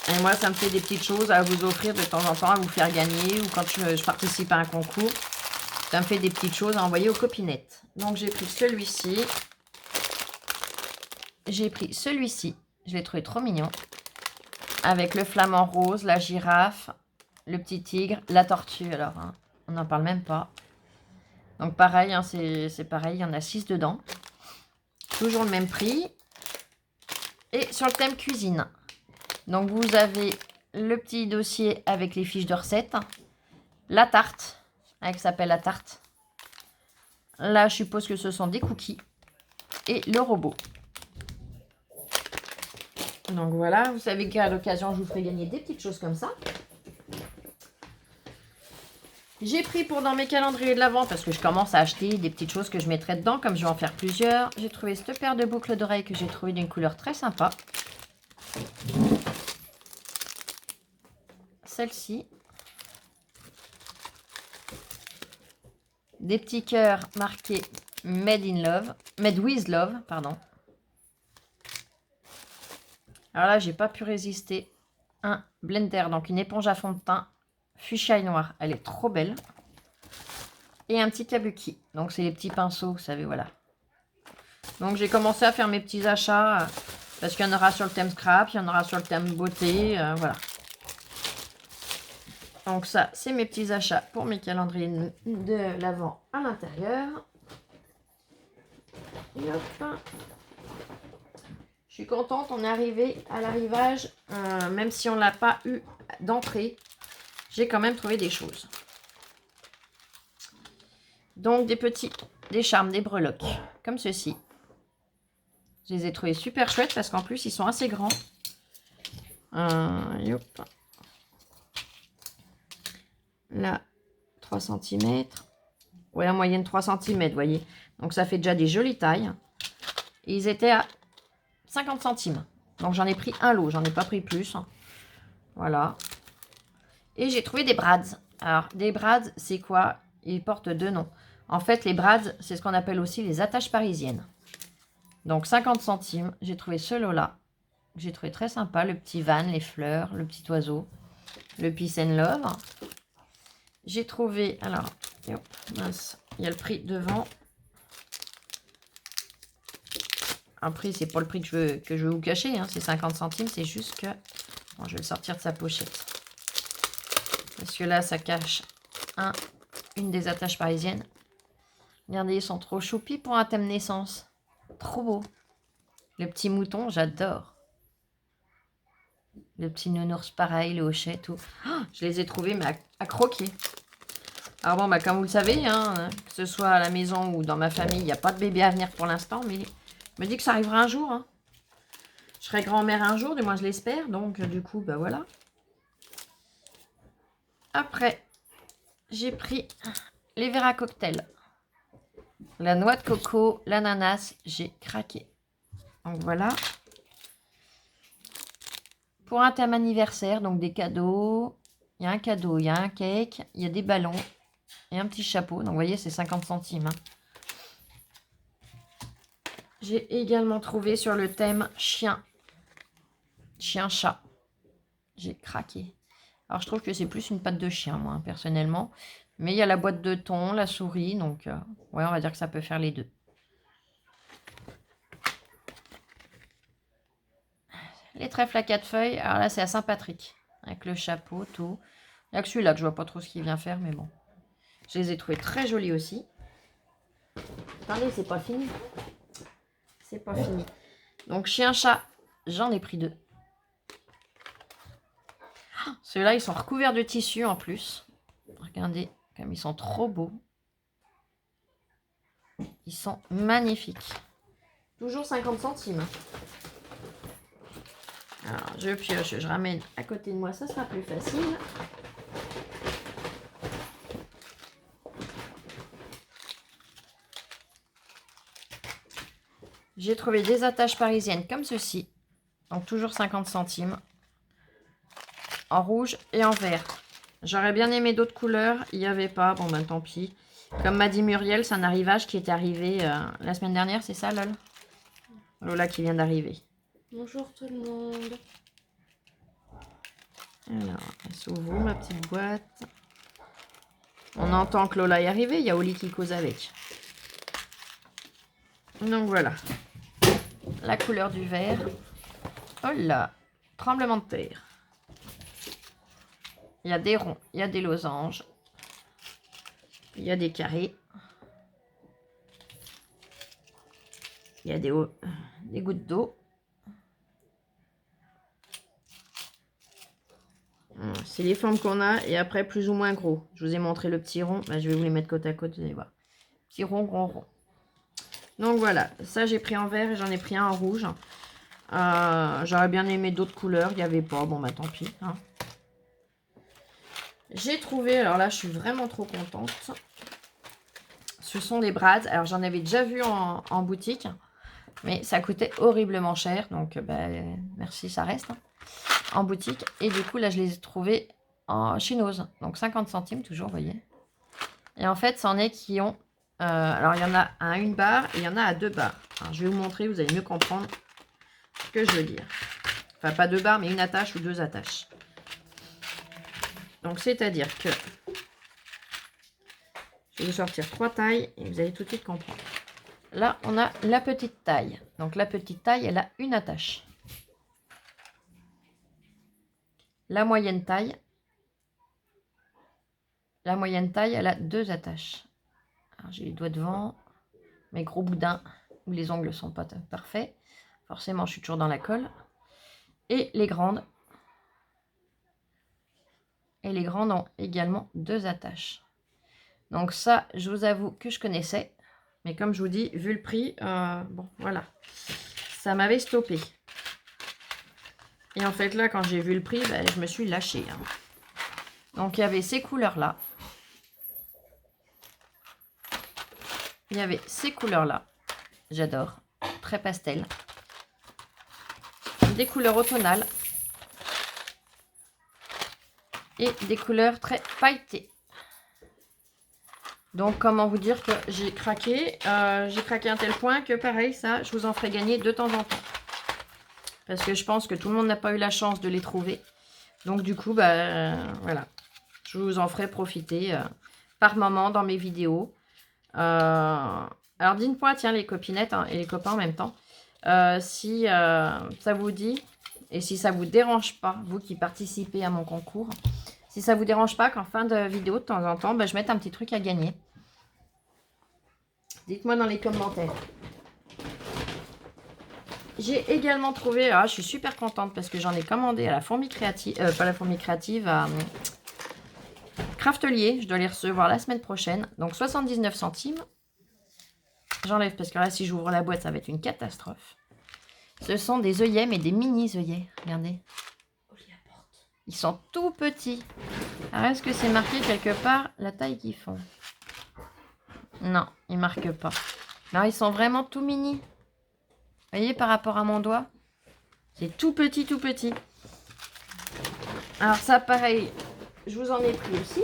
Et moi, ça me fait des petites choses à vous offrir de temps en temps, à vous faire gagner, ou quand je participe à un concours. Ça me fait des petites choses à envoyer aux copinettes. Donc, j'ai pris celui-ci. J'ai pris celui-ci. Je l'ai trouvé trop mignon. Avec le flamant rose, la girafe, le petit tigre, la tortue. Alors, hein, on n'en parle même pas. Donc, pareil, hein, c'est pareil. Il y en a 6 dedans. Toujours le même prix. Et sur le thème cuisine. Donc, vous avez le petit dossier avec les fiches de recettes. La tarte, avec s'appelle la tarte. Là, je suppose que ce sont des cookies. Et le robot. Donc, voilà. Vous savez qu'à l'occasion, je vous ferai gagner des petites choses comme ça. J'ai pris pour dans mes calendriers de l'Avent, parce que je commence à acheter des petites choses que je mettrai dedans, comme je vais en faire plusieurs. J'ai trouvé cette paire de boucles d'oreilles que j'ai trouvé d'une couleur très sympa. Celle-ci. Des petits cœurs marqués Made in Love. Made with Love, pardon. Alors là, j'ai pas pu résister. Un blender, donc une éponge à fond de teint. Fuchsia noir. Elle est trop belle. Et un petit kabuki. Donc, c'est les petits pinceaux, vous savez, voilà. Donc, j'ai commencé à faire mes petits achats. Parce qu'il y en aura sur le thème scrap, il y en aura sur le thème beauté. Voilà. Donc ça, c'est mes petits achats pour mes calendriers de l'Avent à l'intérieur. Et hop. Je suis contente, on est arrivé à l'arrivage, même si on ne l'a pas eu d'entrée, j'ai quand même trouvé des choses. Donc des charmes, des breloques, comme ceci. Je les ai trouvés super chouettes parce qu'en plus ils sont assez grands. Hop. Là, 3 cm. Ouais, en moyenne 3 cm, vous voyez. Donc ça fait déjà des jolies tailles. Et ils étaient à 50 centimes. Donc j'en ai pris un lot, j'en ai pas pris plus. Voilà. Et j'ai trouvé des brads. Alors, des brads, c'est quoi? Ils portent deux noms. En fait, les brads, c'est ce qu'on appelle aussi les attaches parisiennes. Donc 50 centimes, j'ai trouvé ce lot-là. J'ai trouvé très sympa. Le petit van, les fleurs, le petit oiseau, le peace and love. J'ai trouvé, alors, mince, il y a le prix devant. Un prix, c'est pas le prix que je veux vous cacher, hein, c'est 50 centimes, c'est juste que... Bon, je vais le sortir de sa pochette. Parce que là, ça cache une des attaches parisiennes. Regardez, ils sont trop choupis pour un thème naissance. Trop beau. Le petit mouton, j'adore. Le petit nounours, pareil, le hochet, tout. Oh, je les ai trouvés, mais à croquer. Alors bon, bah, comme vous le savez, hein, que ce soit à la maison ou dans ma famille, il n'y a pas de bébé à venir pour l'instant, mais je me dis que ça arrivera un jour. Hein. Je serai grand-mère un jour, du moins je l'espère, donc du coup, bah voilà. Après, j'ai pris les verres à cocktail. La noix de coco, l'ananas, j'ai craqué. Donc voilà. Pour un thème anniversaire, donc des cadeaux. Il y a un cadeau, il y a un cake, il y a des ballons et un petit chapeau. Donc vous voyez, c'est 50 centimes. Hein. J'ai également trouvé sur le thème chien. Chien-chat. J'ai craqué. Alors je trouve que c'est plus une patte de chien, moi, personnellement. Mais il y a la boîte de thon, la souris. Donc ouais, on va dire que ça peut faire les deux. Les trèfles à 4 feuilles. Alors là, c'est à Saint-Patrick. Avec le chapeau, tout. Il n'y a que celui-là que je vois pas trop ce qu'il vient faire, mais bon. Je les ai trouvés très jolis aussi. Attendez, c'est pas fini. C'est pas fini. Donc, chien-chat, j'en ai pris 2. Oh, ceux-là, ils sont recouverts de tissu en plus. Regardez, comme ils sont trop beaux. Ils sont magnifiques. Toujours 50 centimes. Alors, je pioche, je ramène à côté de moi, ça sera plus facile. J'ai trouvé des attaches parisiennes comme ceci. Donc, toujours 50 centimes. En rouge et en vert. J'aurais bien aimé d'autres couleurs. Il n'y avait pas. Bon, ben tant pis. Comme m'a dit Muriel, c'est un arrivage qui est arrivé la semaine dernière. C'est ça, Lol? Lola qui vient d'arriver. Bonjour tout le monde. Alors, elle s'ouvre, ma petite boîte. On entend que Lola est arrivée. Il y a Oli qui cause avec. Donc voilà. La couleur du vert. Oh là, tremblement de terre. Il y a des ronds, il y a des losanges. Il y a des carrés. Il y a des gouttes d'eau. C'est les formes qu'on a et après plus ou moins gros. Je vous ai montré le petit rond. Là, je vais vous les mettre côte à côte, vous allez voir. Petit rond, rond, rond. Donc voilà, ça j'ai pris en vert et j'en ai pris un en rouge. J'aurais bien aimé d'autres couleurs, il n'y avait pas. Bon bah tant pis. Hein. J'ai trouvé, alors là je suis vraiment trop contente. Ce sont des brads. Alors j'en avais déjà vu en boutique. Mais ça coûtait horriblement cher. Donc bah, merci, ça reste. Hein. En boutique. Et du coup là je les ai trouvés en chinoise. Donc 50 centimes toujours, vous voyez. Et en fait c'en est qui ont... alors il y en a à 1 barre et il y en a à 2 barres. Alors, je vais vous montrer, vous allez mieux comprendre ce que je veux dire. Enfin pas 2 barres mais une attache ou 2 attaches. Donc c'est-à-dire que... Je vais vous sortir 3 tailles et vous allez tout de suite comprendre. Là, on a la petite taille. Donc, la petite taille, elle a une attache. La moyenne taille, La moyenne taille, elle a 2 attaches. J'ai les doigts devant, mes gros boudins, où les ongles sont pas parfaits. Forcément, je suis toujours dans la colle. Et les grandes. Et les grandes ont également 2 attaches. Donc ça, je vous avoue que je connaissais. Mais comme je vous dis, vu le prix, bon, voilà. Ça m'avait stoppé. Et en fait, là, quand j'ai vu le prix, ben, je me suis lâchée. Hein. Donc, il y avait ces couleurs-là. Il y avait ces couleurs-là. J'adore. Très pastel. Des couleurs automnales. Et des couleurs très pailletées. Donc, comment vous dire que j'ai craqué. J'ai craqué à un tel point que, pareil, ça, je vous en ferai gagner de temps en temps. Parce que je pense que tout le monde n'a pas eu la chance de les trouver. Donc, du coup, bah, voilà. Je vous en ferai profiter par moment dans mes vidéos. Alors, dites-moi, tiens, les copinettes hein, et les copains en même temps, si ça vous dit et si ça vous dérange pas, vous qui participez à mon concours, si ça vous dérange pas qu'en fin de vidéo, de temps en temps, bah, je mette un petit truc à gagner. Dites-moi dans les commentaires. J'ai également trouvé, je suis super contente parce que j'en ai commandé à la fourmi créative, pas la fourmi créative, à Craftelier. Je dois les recevoir la semaine prochaine. Donc 79 centimes. J'enlève parce que là, si j'ouvre la boîte, ça va être une catastrophe. Ce sont des œillets, mais des mini œillets. Regardez. Ils sont tout petits. Alors, est-ce que c'est marqué quelque part la taille qu'ils font? Non, ils ne marquent pas. Non, ils sont vraiment tout mini. Vous voyez, par rapport à mon doigt, c'est tout petit, tout petit. Alors ça, pareil, je vous en ai pris aussi.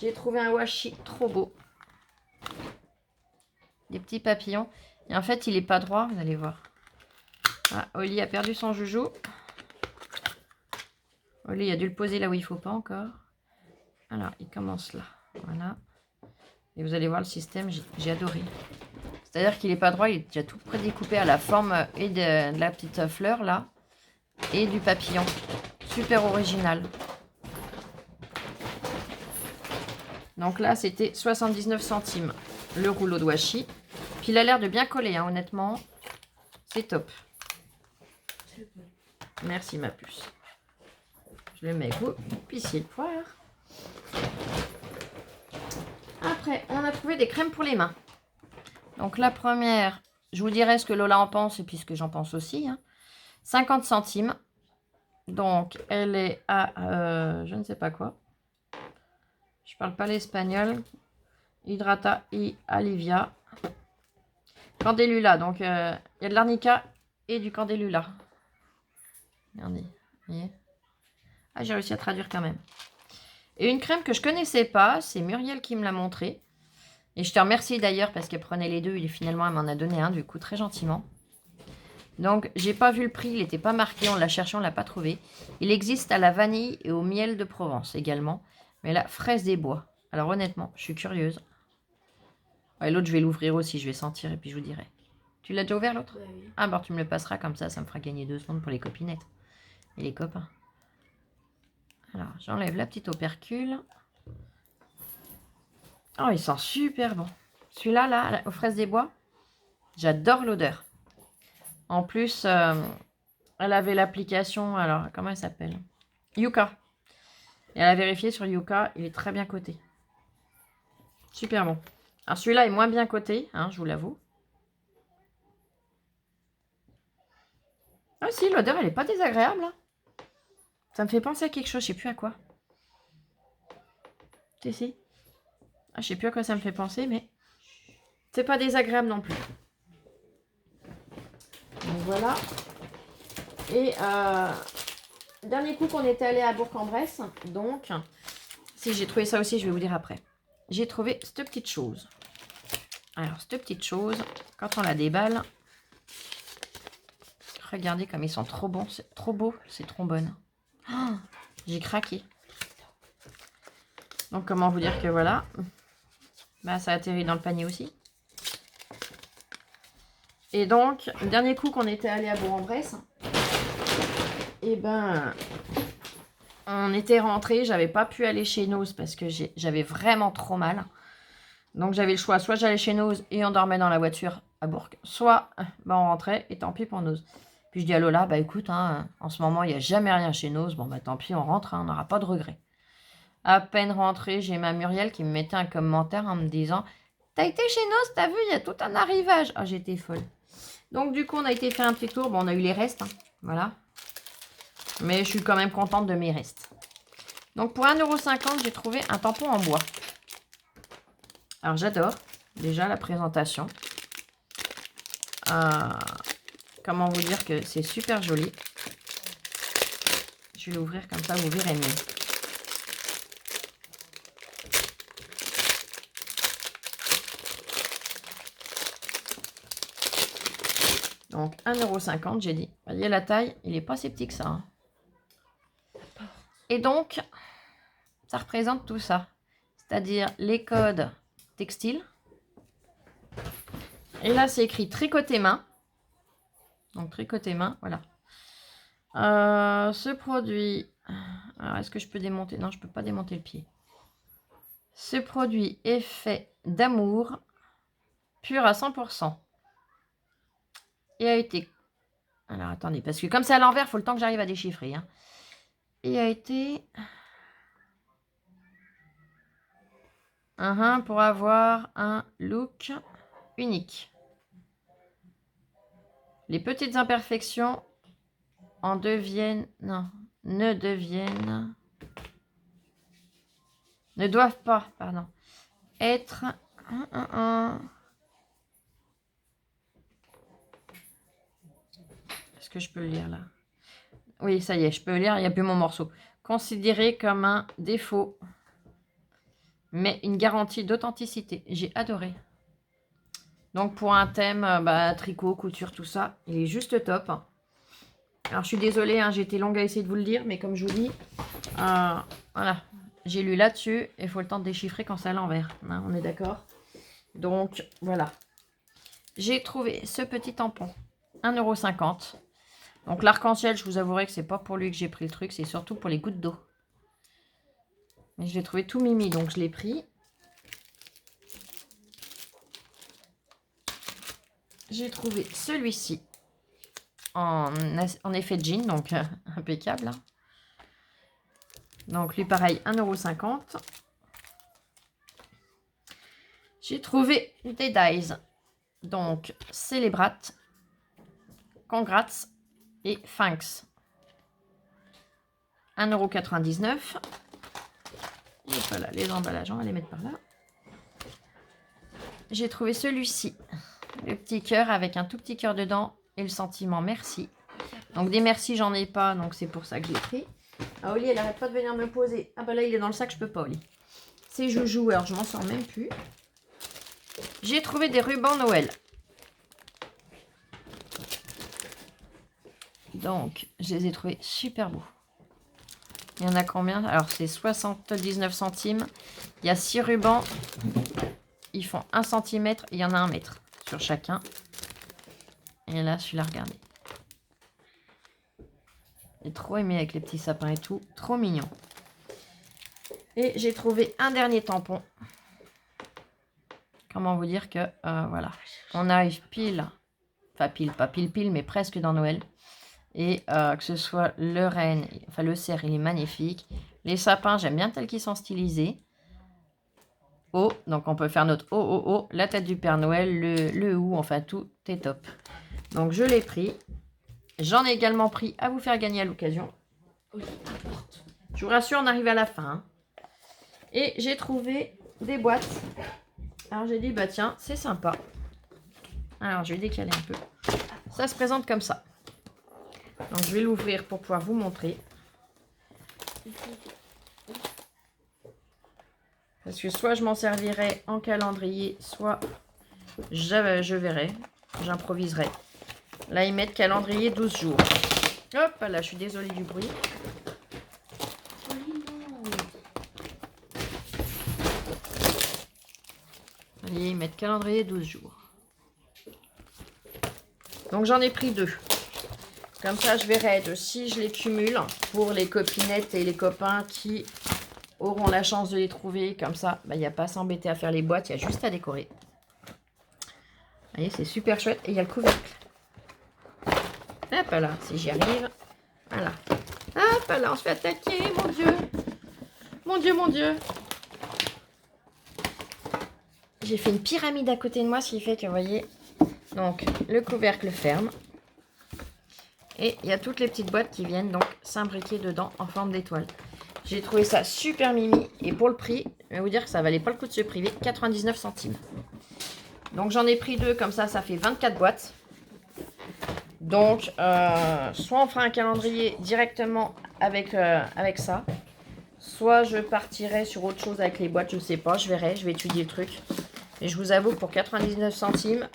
J'ai trouvé un washi trop beau. Des petits papillons. Et en fait, il n'est pas droit, vous allez voir. Ah, Oli a perdu son joujou. Oli a dû le poser là où il ne faut pas encore. Alors, il commence là. Voilà. Et vous allez voir le système, j'ai adoré. C'est-à-dire qu'il n'est pas droit, il est déjà tout prédécoupé à la forme et de la petite fleur là. Et du papillon. Super original. Donc là, c'était 79 centimes le rouleau de washi. Puis il a l'air de bien coller, hein, honnêtement. C'est top. Merci ma puce. Je le mets que vous puissiez le voir. Après, on a trouvé des crèmes pour les mains. Donc la première, je vous dirai ce que Lola en pense et puis ce que j'en pense aussi. Hein. 50 centimes. Donc elle est à je ne sais pas quoi. Je parle pas l'espagnol. Hydrata y Alivia. Candélula. Donc il y a de l'arnica et du candélula. Regardez. Vous voyez? Ah, j'ai réussi à traduire quand même. Et une crème que je connaissais pas, c'est Muriel qui me l'a montré. Et je te remercie d'ailleurs parce qu'elle prenait les deux. Et finalement, elle m'en a donné un du coup très gentiment. Donc, j'ai pas vu le prix. Il n'était pas marqué. On l'a cherché, on l'a pas trouvé. Il existe à la vanille et au miel de Provence également. Mais la fraise des bois. Alors honnêtement, je suis curieuse. Ouais, l'autre, je vais l'ouvrir aussi. Je vais sentir et puis je vous dirai. Tu l'as déjà ouvert l'autre? Oui. Ah, bon, tu me le passeras comme ça me fera gagner 2 secondes pour les copinettes. Et les copains. Alors, j'enlève la petite opercule. Oh, il sent super bon. Celui-là, là, aux fraises des bois, j'adore l'odeur. En plus, elle avait l'application, alors, comment elle s'appelle? Yuka. Et elle a vérifié sur Yuka, il est très bien coté. Super bon. Alors, celui-là est moins bien coté, hein, je vous l'avoue. Ah si, l'odeur, elle n'est pas désagréable. Hein. Ça me fait penser à quelque chose, je sais plus à quoi. Si. Ah, je sais plus à quoi ça me fait penser, mais c'est pas désagréable non plus. Donc voilà. Et dernier coup qu'on était allé à Bourg-en-Bresse, donc, si j'ai trouvé ça aussi, je vais vous dire après. J'ai trouvé cette petite chose. Alors, cette petite chose, quand on la déballe, regardez comme ils sont trop bons, c'est trop beau, c'est trop bonne. Oh, j'ai craqué. Donc, comment vous dire que voilà, bah, ça atterrit dans le panier aussi. Et donc, le dernier coup qu'on était allé à Bourg-en-Bresse, et ben, on était rentré, j'avais pas pu aller chez Noz parce que j'avais vraiment trop mal. Donc j'avais le choix, soit j'allais chez Noz et on dormait dans la voiture à Bourg, soit bah, on rentrait et tant pis pour Noz. Puis je dis à Lola, bah écoute, hein, en ce moment il n'y a jamais rien chez Noz, bon bah tant pis, on rentre, hein, on n'aura pas de regrets. À peine rentrée, j'ai ma Muriel qui me mettait un commentaire en me disant, t'as été chez Noz, t'as vu, il y a tout un arrivage. Ah, j'étais folle. Donc du coup, on a été faire un petit tour, bon on a eu les restes, hein, voilà. Mais je suis quand même contente de mes restes. Donc pour 1,50 €, j'ai trouvé un tampon en bois. Alors j'adore déjà la présentation. Comment vous dire que c'est super joli. Je vais l'ouvrir comme ça, vous verrez mieux. Donc 1,50 €, j'ai dit. Vous voyez la taille, il n'est pas si petit que ça. Hein. Et donc, ça représente tout ça. C'est-à-dire les codes textiles. Et là, c'est écrit tricoté main. Donc, tricoté main, voilà. Ce produit... Alors, est-ce que je peux démonter? Non, je ne peux pas démonter le pied. Ce produit est fait d'amour pur à 100%. Et a été... Alors, attendez, parce que comme c'est à l'envers, il faut le temps que j'arrive à déchiffrer. Hein. Et a été... pour avoir un look unique. Les petites imperfections en deviennent... Non, ne doivent pas, pardon, être... Est-ce que je peux le lire là? Oui, ça y est, je peux le lire, il n'y a plus mon morceau. Considéré comme un défaut, mais une garantie d'authenticité. J'ai adoré. Donc pour un thème, tricot, couture, tout ça, il est juste top. Alors je suis désolée, hein, j'ai été longue à essayer de vous le dire, mais comme je vous dis, voilà, j'ai lu là-dessus et il faut le temps de déchiffrer quand c'est à l'envers. Hein, on est d'accord? Donc voilà. J'ai trouvé ce petit tampon, 1,50 €. Donc l'arc-en-ciel, je vous avouerai que c'est pas pour lui que j'ai pris le truc, c'est surtout pour les gouttes d'eau. Mais je l'ai trouvé tout mimi, donc je l'ai pris. J'ai trouvé celui-ci en effet de jean, donc impeccable. Hein. Donc lui pareil, 1,50 €. J'ai trouvé des dies. Donc Celebrate, Congrats et Thanks. 1,99 €. Et voilà, les emballages, on va les mettre par là. J'ai trouvé celui-ci. Le petit cœur avec un tout petit cœur dedans et le sentiment merci. Donc des merci, j'en ai pas, donc c'est pour ça que je l'ai pris. Ah, Oli, elle arrête pas de venir me poser. Ah bah là, il est dans le sac, je peux pas, Oli. C'est joujou, alors je m'en sors même plus. J'ai trouvé des rubans Noël. Donc, je les ai trouvés super beaux. Il y en a combien? Alors, c'est 79 centimes. Il y a 6 rubans. Ils font 1 cm. Il y en a 1 mètre sur chacun. Et là, celui-là, regardez. J'ai trop aimé avec les petits sapins et tout. Trop mignon. Et j'ai trouvé un dernier tampon. Comment vous dire que, voilà. On arrive pile. Enfin, pile, pas pile, mais presque dans Noël. Et que ce soit le renne, enfin le cerf, il est magnifique. Les sapins, j'aime bien tels qu'ils sont stylisés. Oh, donc on peut faire notre oh, la tête du Père Noël, le ou, enfin tout est top. Donc je l'ai pris. J'en ai également pris à vous faire gagner à l'occasion. Je vous rassure, on arrive à la fin. Hein. Et j'ai trouvé des boîtes. Alors j'ai dit, bah tiens, c'est sympa. Alors je vais décaler un peu. Ça se présente comme ça. Donc je vais l'ouvrir pour pouvoir vous montrer. Parce que soit je m'en servirai en calendrier, soit je verrai, j'improviserai. Là, ils mettent calendrier 12 jours. Hop, là, je suis désolée du bruit. Voyez, ils mettent calendrier 12 jours. Donc j'en ai pris 2. Comme ça, je verrai de si je les cumule pour les copinettes et les copains qui auront la chance de les trouver. Comme ça, il n'y a pas à s'embêter à faire les boîtes, il y a juste à décorer. Vous voyez, c'est super chouette. Et il y a le couvercle. Hop là, si j'y arrive. Voilà. Hop là, on se fait attaquer, mon Dieu. Mon Dieu, mon Dieu. J'ai fait une pyramide à côté de moi, ce qui fait que, vous voyez, donc le couvercle ferme. Et il y a toutes les petites boîtes qui viennent donc s'imbriquer dedans en forme d'étoile. J'ai trouvé ça super mimi. Et pour le prix, je vais vous dire que ça valait pas le coup de se priver. 99 centimes. Donc j'en ai pris 2, comme ça fait 24 boîtes. Donc soit on fera un calendrier directement avec ça. Soit je partirai sur autre chose avec les boîtes, je sais pas, je verrai, je vais étudier le truc. Et je vous avoue que pour 99 centimes,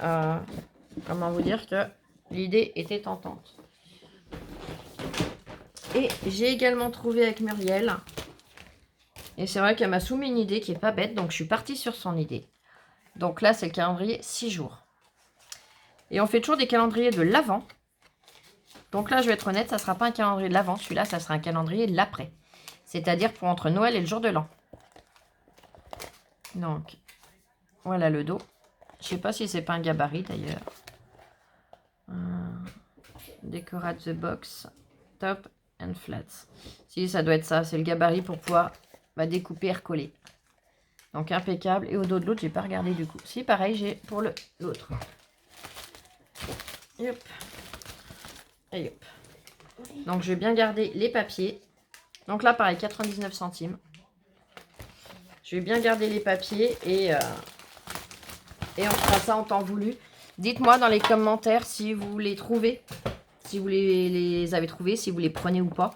comment vous dire que l'idée était tentante. Et j'ai également trouvé avec Muriel. Et c'est vrai qu'elle m'a soumis une idée qui est pas bête, donc je suis partie sur son idée. Donc là, c'est le calendrier 6 jours. Et on fait toujours des calendriers de l'avant. Donc là, je vais être honnête, ça ne sera pas un calendrier de l'avant. Celui-là, ça sera un calendrier de l'après. C'est-à-dire pour entre Noël et le jour de l'an. Donc, voilà le dos. Je ne sais pas si c'est pas un gabarit d'ailleurs. Decorate the box. Top and flats. Si, ça doit être ça. C'est le gabarit pour pouvoir découper et recoller. Donc impeccable. Et au dos de l'autre, j'ai pas regardé du coup. Si, pareil, j'ai pour l'autre. Hop. Et hop. Donc je vais bien garder les papiers. Donc là, pareil, 99 centimes. Je vais bien garder les papiers et on fera ça en temps voulu. Dites-moi dans les commentaires si vous les trouvez. Si vous les avez trouvés, si vous les prenez ou pas.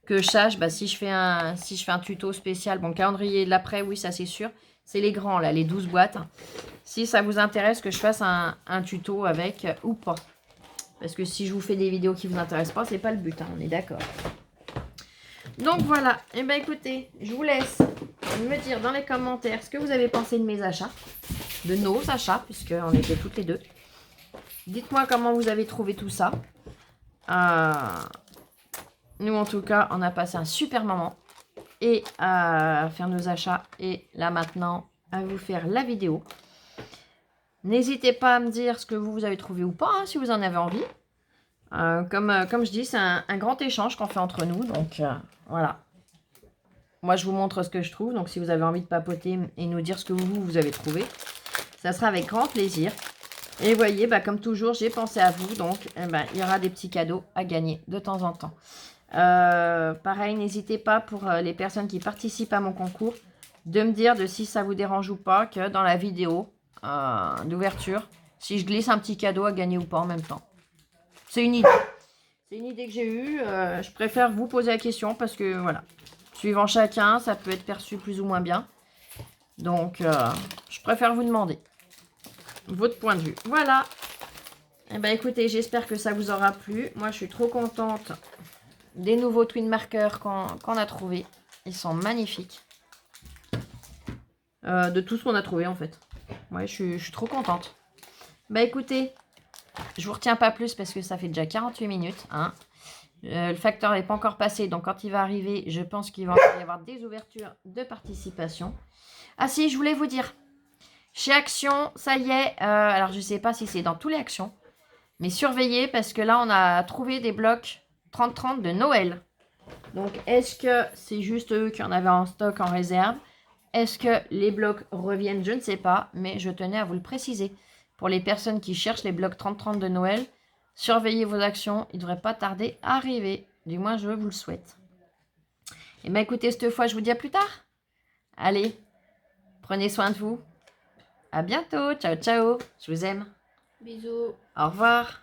Que je sache, si je fais un tuto spécial. Bon, calendrier de l'après, oui, ça c'est sûr. C'est les grands, là, les 12 boîtes. Si ça vous intéresse que je fasse un tuto avec ou pas. Parce que si je vous fais des vidéos qui ne vous intéressent pas, c'est pas le but, hein, on est d'accord. Donc voilà, et bien écoutez, je vous laisse me dire dans les commentaires ce que vous avez pensé de mes achats. De nos achats, puisqu'on était toutes les deux. Dites-moi comment vous avez trouvé tout ça. Nous, en tout cas, on a passé un super moment. Et à faire nos achats. Et là, maintenant, à vous faire la vidéo. N'hésitez pas à me dire ce que vous avez trouvé ou pas, hein, si vous en avez envie. Comme je dis, c'est un grand échange qu'on fait entre nous. Donc, voilà. Moi, je vous montre ce que je trouve. Donc, si vous avez envie de papoter et nous dire ce que vous avez trouvé, ça sera avec grand plaisir. Et vous voyez, comme toujours, j'ai pensé à vous. Donc, il y aura des petits cadeaux à gagner de temps en temps. Pareil, n'hésitez pas pour les personnes qui participent à mon concours de me dire si ça vous dérange ou pas que dans la vidéo d'ouverture, si je glisse un petit cadeau à gagner ou pas en même temps. C'est une idée. C'est une idée que j'ai eue. Je préfère vous poser la question parce que voilà, suivant chacun, ça peut être perçu plus ou moins bien. Donc, je préfère vous demander votre point de vue. Voilà. Et écoutez, j'espère que ça vous aura plu. Moi, je suis trop contente des nouveaux twin markers qu'on a trouvés. Ils sont magnifiques. De tout ce qu'on a trouvé en fait. Ouais, je suis trop contente. Écoutez, je vous retiens pas plus parce que ça fait déjà 48 minutes. Hein. Le facteur n'est pas encore passé. Donc quand il va arriver, je pense qu'il va y avoir des ouvertures de participation. Ah si, je voulais vous dire. Chez Action, ça y est. Alors je sais pas si c'est dans tous les Actions. Mais surveillez parce que là, on a trouvé des blocs 30-30 de Noël. Donc, est-ce que c'est juste eux qui en avaient en stock, en réserve? Est-ce que les blocs reviennent? Je ne sais pas, mais je tenais à vous le préciser. Pour les personnes qui cherchent les blocs 30-30 de Noël, surveillez vos actions. Ils ne devraient pas tarder à arriver. Du moins, je vous le souhaite. Et écoutez, cette fois, je vous dis à plus tard. Allez, prenez soin de vous. À bientôt. Ciao, ciao. Je vous aime. Bisous. Au revoir.